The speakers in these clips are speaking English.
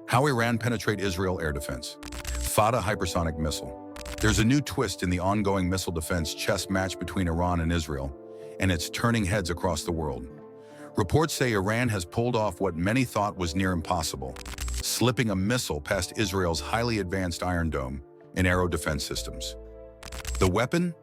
How Iran penetrate Israel air defense. Fatah hypersonic missile. There's a new twist in the ongoing missile defense chess match between Iran and Israel, and it's turning heads across the world. Reports say Iran has pulled off what many thought was near impossible, slipping a missile past Israel's highly advanced Iron Dome and aero defense systems. The weapon?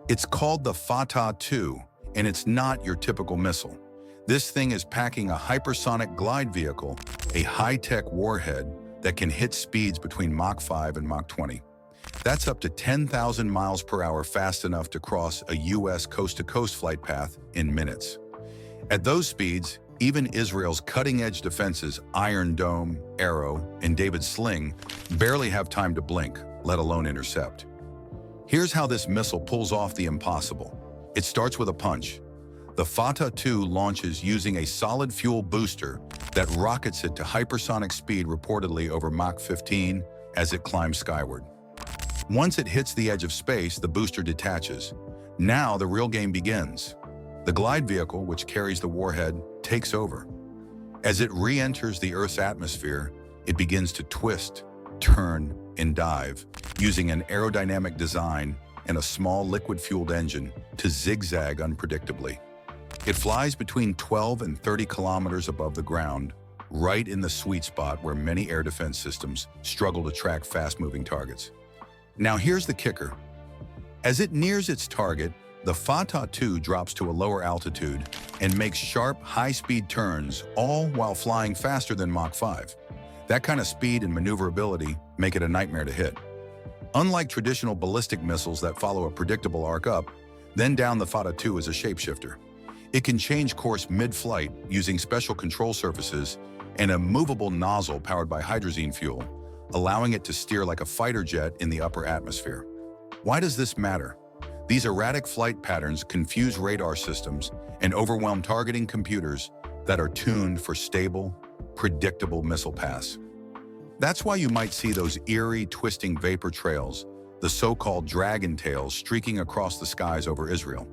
It's called the Fatah-2, and it's not your typical missile. This thing is packing a hypersonic glide vehicle, a high-tech warhead that can hit speeds between Mach 5 and Mach 20. That's up to 10,000 miles per hour, fast enough to cross a US coast-to-coast flight path in minutes. At those speeds, even Israel's cutting-edge defenses, Iron Dome, Arrow, and David's Sling, barely have time to blink, let alone intercept. Here's how this missile pulls off the impossible. It starts with a punch. The Fatah-2 launches using a solid fuel booster that rockets it to hypersonic speed, reportedly over Mach 15, as it climbs skyward. Once it hits the edge of space, the booster detaches. Now the real game begins. The glide vehicle, which carries the warhead, takes over. As it re-enters the Earth's atmosphere, it begins to twist, turn, and dive, using an aerodynamic design and a small liquid-fueled engine to zigzag unpredictably. It flies between 12 and 30 kilometers above the ground, right in the sweet spot where many air defense systems struggle to track fast-moving targets. Now here's the kicker. As it nears its target, the Fatah-2 drops to a lower altitude and makes sharp, high-speed turns, all while flying faster than Mach 5. That kind of speed and maneuverability make it a nightmare to hit. Unlike traditional ballistic missiles that follow a predictable arc up, then down, the Fatah-2 is a shapeshifter. It can change course mid-flight using special control surfaces and a movable nozzle powered by hydrazine fuel, allowing it to steer like a fighter jet in the upper atmosphere. Why does this matter? These erratic flight patterns confuse radar systems and overwhelm targeting computers that are tuned for stable, predictable missile paths. That's why you might see those eerie, twisting vapor trails, the so-called dragon tails, streaking across the skies over Israel.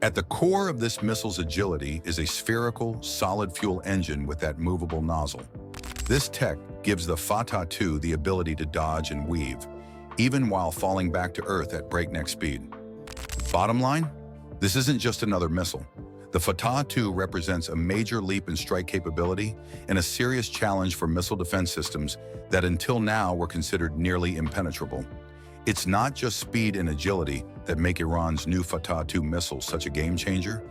At the core of this missile's agility is a spherical, solid fuel engine with that movable nozzle. This tech gives the Fatah-2 the ability to dodge and weave, even while falling back to Earth at breakneck speed. Bottom line, this isn't just another missile. The Fatah-2 represents a major leap in strike capability and a serious challenge for missile defense systems that until now were considered nearly impenetrable. It's not just speed and agility that make Iran's new Fatah-2 missile such a game changer.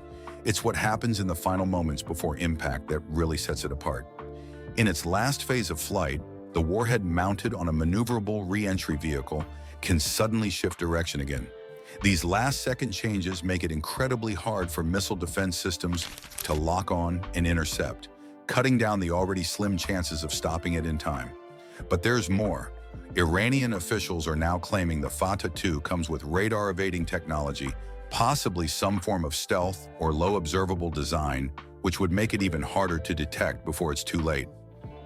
It's what happens in the final moments before impact that really sets it apart. In its last phase of flight, the warhead mounted on a maneuverable re-entry vehicle can suddenly shift direction again. These last-second changes make it incredibly hard for missile defense systems to lock on and intercept, cutting down the already slim chances of stopping it in time. But there's more. Iranian officials are now claiming the Fatah-2 comes with radar-evading technology, possibly some form of stealth or low-observable design, which would make it even harder to detect before it's too late.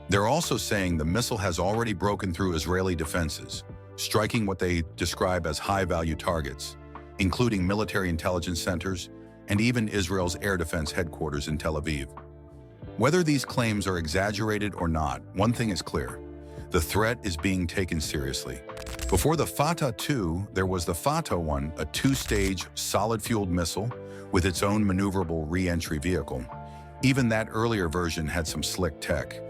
They're also saying the missile has already broken through Israeli defenses, striking what they describe as high-value targets, including military intelligence centers and even Israel's air defense headquarters in Tel Aviv. Whether these claims are exaggerated or not, one thing is clear. The threat is being taken seriously. Before the Fatah-2, there was the Fatah-1, a two-stage, solid-fueled missile with its own maneuverable re-entry vehicle. Even that earlier version had some slick tech.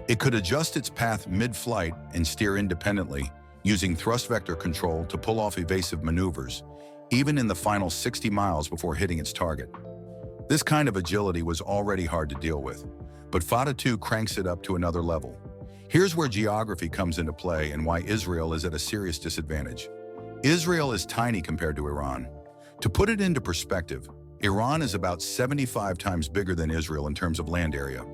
It could adjust its path mid-flight and steer independently, using thrust vector control to pull off evasive maneuvers, even in the final 60 miles before hitting its target. This kind of agility was already hard to deal with, but Fatah-2 cranks it up to another level. Here's where geography comes into play and why Israel is at a serious disadvantage. Israel is tiny compared to Iran. To put it into perspective, Iran is about 75 times bigger than Israel in terms of land area.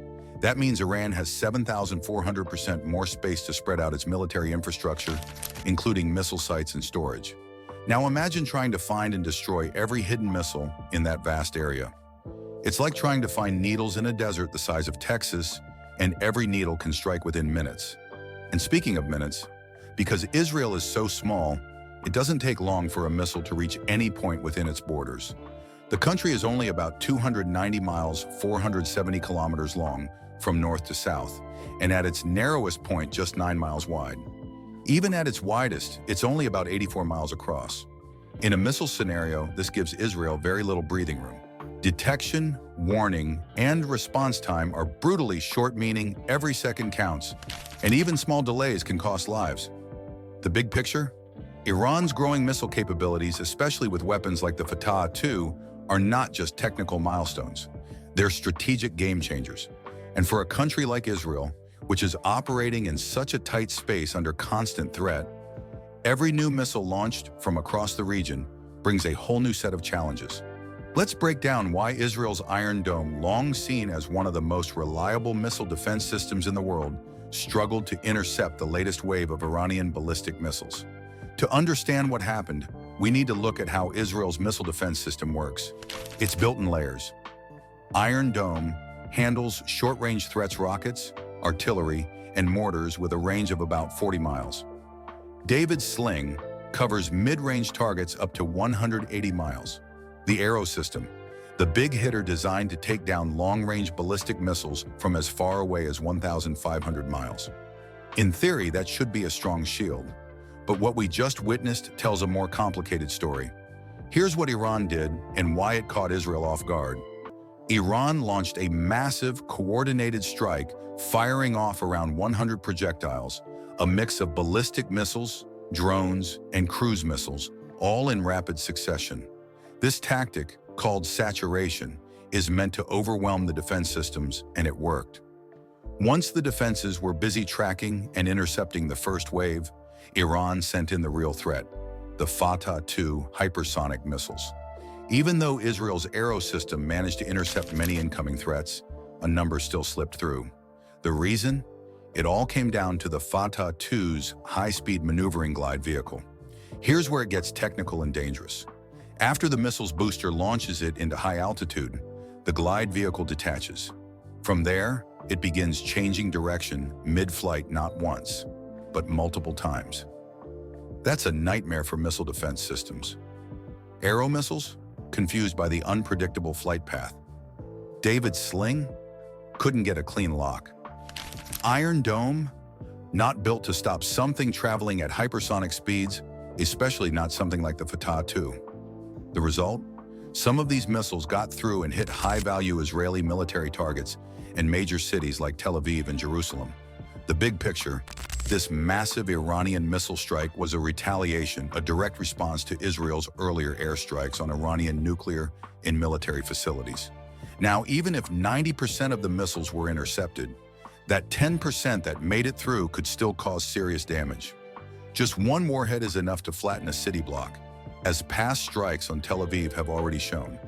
That means Iran has 7,400% more space to spread out its military infrastructure, including missile sites and storage. Now imagine trying to find and destroy every hidden missile in that vast area. It's like trying to find needles in a desert the size of Texas, and every needle can strike within minutes. And speaking of minutes, because Israel is so small, it doesn't take long for a missile to reach any point within its borders. The country is only about 290 miles, 470 kilometers long, from north to south, and at its narrowest point just 9 miles wide. Even at its widest, it's only about 84 miles across. In a missile scenario, this gives Israel very little breathing room. Detection, warning, and response time are brutally short, meaning every second counts, and even small delays can cost lives. The big picture? Iran's growing missile capabilities, especially with weapons like the Fatah-2, are not just technical milestones. They're strategic game changers. And for a country like Israel, which is operating in such a tight space under constant threat, every new missile launched from across the region brings a whole new set of challenges. Let's break down why Israel's Iron Dome, long seen as one of the most reliable missile defense systems in the world, struggled to intercept the latest wave of Iranian ballistic missiles. To understand what happened, we need to look at how Israel's missile defense system works. It's built in layers. Iron Dome handles short-range threats, rockets, artillery, and mortars with a range of about 40 miles. David's Sling covers mid-range targets up to 180 miles. The Arrow system, the big hitter designed to take down long-range ballistic missiles from as far away as 1,500 miles. In theory, that should be a strong shield. But what we just witnessed tells a more complicated story. Here's what Iran did and why it caught Israel off guard. Iran launched a massive, coordinated strike, firing off around 100 projectiles, a mix of ballistic missiles, drones, and cruise missiles, all in rapid succession. This tactic, called saturation, is meant to overwhelm the defense systems, and it worked. Once the defenses were busy tracking and intercepting the first wave, Iran sent in the real threat, the Fatah-2 hypersonic missiles. Even though Israel's Arrow system managed to intercept many incoming threats, a number still slipped through. The reason? It all came down to the Fatah-2's high-speed maneuvering glide vehicle. Here's where it gets technical and dangerous. After the missile's booster launches it into high altitude, the glide vehicle detaches. From there, it begins changing direction mid-flight not once, but multiple times. That's a nightmare for missile defense systems. Arrow missiles? Confused by the unpredictable flight path. David's Sling? Couldn't get a clean lock. Iron Dome? Not built to stop something traveling at hypersonic speeds, especially not something like the Fatah-2. The result? Some of these missiles got through and hit high-value Israeli military targets in major cities like Tel Aviv and Jerusalem. The big picture: this massive Iranian missile strike was a retaliation, a direct response to Israel's earlier airstrikes on Iranian nuclear and military facilities. Now, even if 90% of the missiles were intercepted, that 10% that made it through could still cause serious damage. Just one warhead is enough to flatten a city block, as past strikes on Tel Aviv have already shown.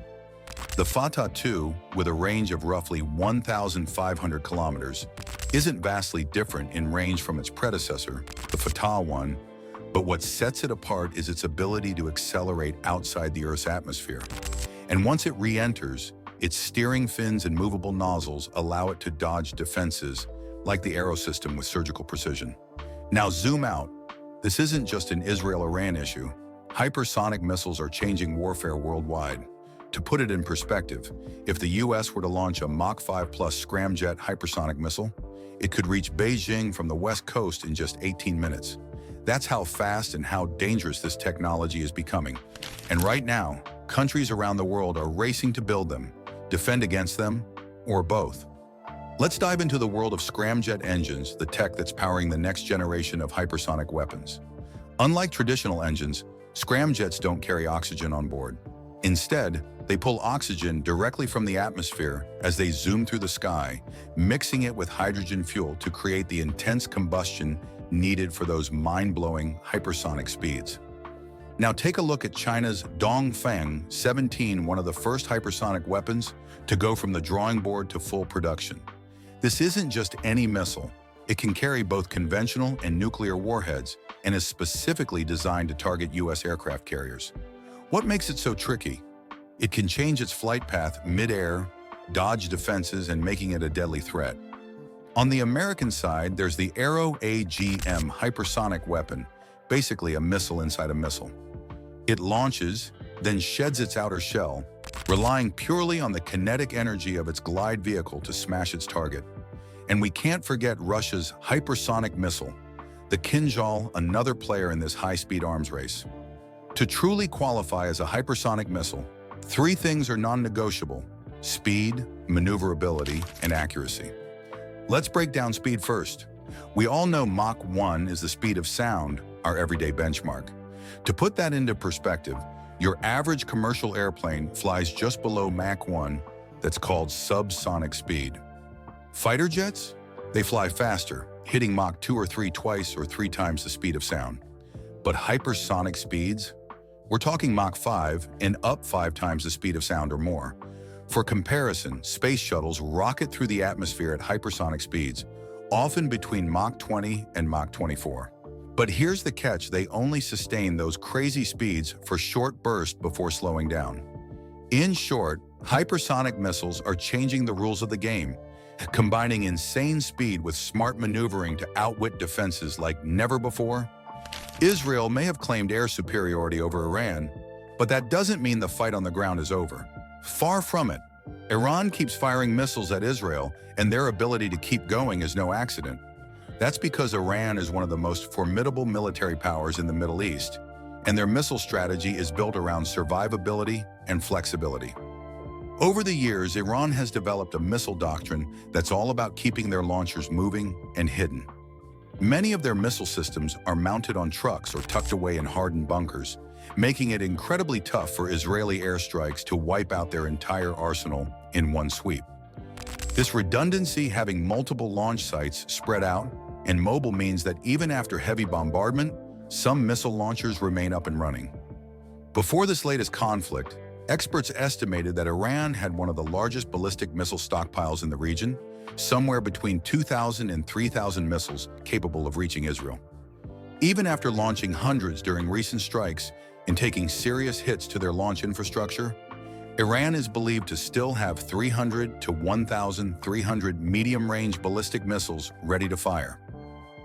The Fatah-2, with a range of roughly 1,500 kilometers, isn't vastly different in range from its predecessor, the Fatah-1, but what sets it apart is its ability to accelerate outside the Earth's atmosphere. And once it re-enters, its steering fins and movable nozzles allow it to dodge defenses, like the Arrow system, with surgical precision. Now zoom out. This isn't just an Israel-Iran issue. Hypersonic missiles are changing warfare worldwide. To put it in perspective, if the US were to launch a Mach 5 plus scramjet hypersonic missile, it could reach Beijing from the west coast in just 18 minutes. That's how fast and how dangerous this technology is becoming. And right now, countries around the world are racing to build them, defend against them, or both. Let's dive into the world of scramjet engines, the tech that's powering the next generation of hypersonic weapons. Unlike traditional engines, scramjets don't carry oxygen on board. Instead, they pull oxygen directly from the atmosphere as they zoom through the sky, mixing it with hydrogen fuel to create the intense combustion needed for those mind-blowing hypersonic speeds. Now take a look at China's Dongfeng 17, one of the first hypersonic weapons to go from the drawing board to full production. This isn't just any missile. It can carry both conventional and nuclear warheads and is specifically designed to target US aircraft carriers. What makes it so tricky? It can change its flight path mid-air, dodge defenses, and making it a deadly threat. On the American side, there's the Arrow AGM hypersonic weapon, basically a missile inside a missile. It launches, then sheds its outer shell, relying purely on the kinetic energy of its glide vehicle to smash its target. And we can't forget Russia's hypersonic missile, the Kinzhal, another player in this high-speed arms race. To truly qualify as a hypersonic missile, three things are non-negotiable: speed, maneuverability, and accuracy. Let's break down speed first. We all know Mach 1 is the speed of sound, our everyday benchmark. To put that into perspective, your average commercial airplane flies just below Mach 1, that's called subsonic speed. Fighter jets? They fly faster, hitting Mach 2 or 3 twice or 3 times the speed of sound. But hypersonic speeds? We're talking Mach 5 and up 5 times the speed of sound or more. For comparison, space shuttles rocket through the atmosphere at hypersonic speeds, often between Mach 20 and Mach 24. But here's the catch: they only sustain those crazy speeds for short bursts before slowing down. In short, hypersonic missiles are changing the rules of the game, combining insane speed with smart maneuvering to outwit defenses like never before. Israel may have claimed air superiority over Iran, but that doesn't mean the fight on the ground is over. Far from it. Iran keeps firing missiles at Israel, and their ability to keep going is no accident. That's because Iran is one of the most formidable military powers in the Middle East, and their missile strategy is built around survivability and flexibility. Over the years, Iran has developed a missile doctrine that's all about keeping their launchers moving and hidden. Many of their missile systems are mounted on trucks or tucked away in hardened bunkers, making it incredibly tough for Israeli airstrikes to wipe out their entire arsenal in one sweep. This redundancy, having multiple launch sites spread out and mobile, means that even after heavy bombardment, some missile launchers remain up and running. Before this latest conflict, experts estimated that Iran had one of the largest ballistic missile stockpiles in the region, somewhere between 2,000 and 3,000 missiles capable of reaching Israel. Even after launching hundreds during recent strikes and taking serious hits to their launch infrastructure, Iran is believed to still have 300 to 1,300 medium-range ballistic missiles ready to fire.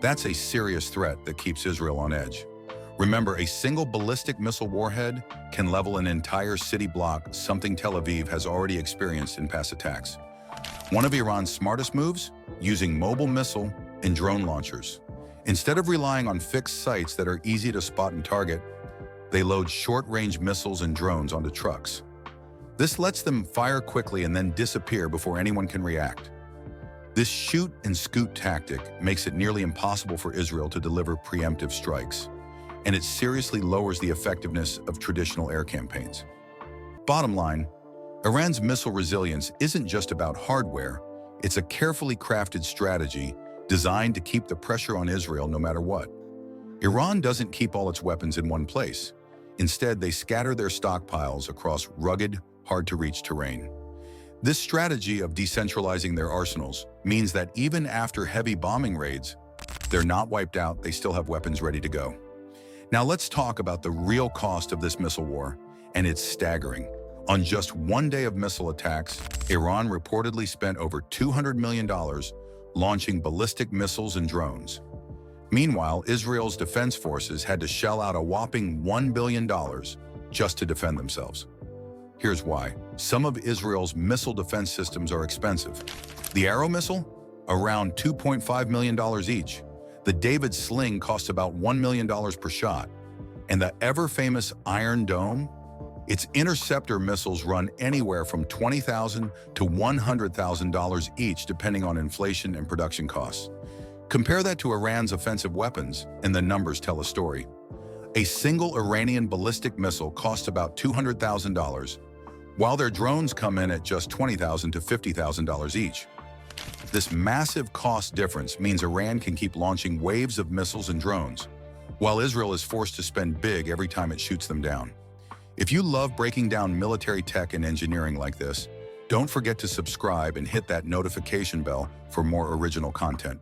That's a serious threat that keeps Israel on edge. Remember, a single ballistic missile warhead can level an entire city block, something Tel Aviv has already experienced in past attacks. One of Iran's smartest moves? Using mobile missile and drone launchers. Instead of relying on fixed sites that are easy to spot and target, they load short-range missiles and drones onto trucks. This lets them fire quickly and then disappear before anyone can react. This shoot-and-scoot tactic makes it nearly impossible for Israel to deliver preemptive strikes, and it seriously lowers the effectiveness of traditional air campaigns. Bottom line, Iran's missile resilience isn't just about hardware, it's a carefully crafted strategy designed to keep the pressure on Israel no matter what. Iran doesn't keep all its weapons in one place. Instead, they scatter their stockpiles across rugged, hard-to-reach terrain. This strategy of decentralizing their arsenals means that even after heavy bombing raids, they're not wiped out, they still have weapons ready to go. Now let's talk about the real cost of this missile war, and it's staggering. On just one day of missile attacks, Iran reportedly spent over $200 million launching ballistic missiles and drones. Meanwhile, Israel's defense forces had to shell out a whopping $1 billion just to defend themselves. Here's why. Some of Israel's missile defense systems are expensive. The Arrow missile? Around $2.5 million each. The David Sling costs about $1 million per shot. And the ever-famous Iron Dome? Its interceptor missiles run anywhere from $20,000 to $100,000 each, depending on inflation and production costs. Compare that to Iran's offensive weapons, and the numbers tell a story. A single Iranian ballistic missile costs about $200,000, while their drones come in at just $20,000 to $50,000 each. This massive cost difference means Iran can keep launching waves of missiles and drones, while Israel is forced to spend big every time it shoots them down. If you love breaking down military tech and engineering like this, don't forget to subscribe and hit that notification bell for more original content.